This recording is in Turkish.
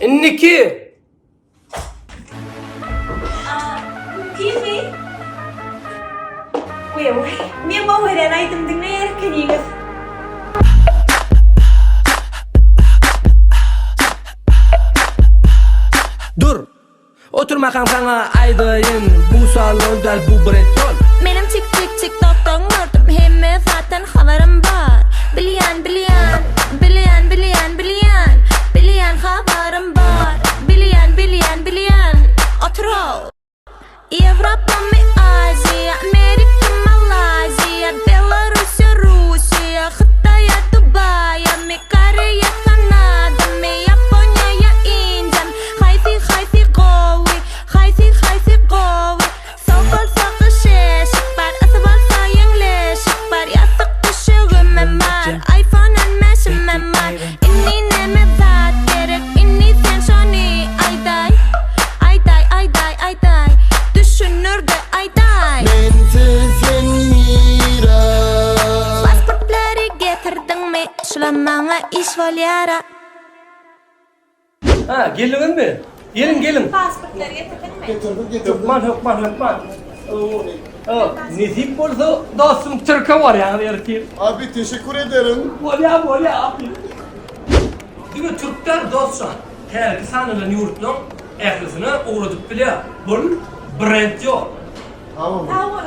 Inniki. TV. Ôi, miếng bông hồi này từng từng này cái gì cơ? Dur. Oturmakan sana aydayin. Bu salonda bu brendon. Benim tik toktan gördüm hemme zaten haberim var. Biliyen haberim var. Biliyen otur ol. Европа, Азия, Америка, Малайзия, Белоруссия, Rusya, Xitay, Dubai, Kорея, Kanada, Japonya, India. Haydi govi, haydi govi. Soğuk olsa şeşik var, ısı olsa yenleşik var. Yastık düşüğüme var, iPhone elmeşime var. İnni neme zat gerek, inni sen şoni ayday. Düşünür de ayday. Mentezen miras. Pasportları getirdin mi? Şulamana iş var yara. Ha, gelin mi? Gelin. Pasportları getirdin mi? Getirdim. Hükman. Nezip olsa dostum Türk'e var yani erkeğim. Abi teşekkür ederim. Volya abi. Değil mi Türkler dostsan? Terki sanırlan yurtlan ehlisini uğradık bile. Bunun brand yok. Tamam. Tamam.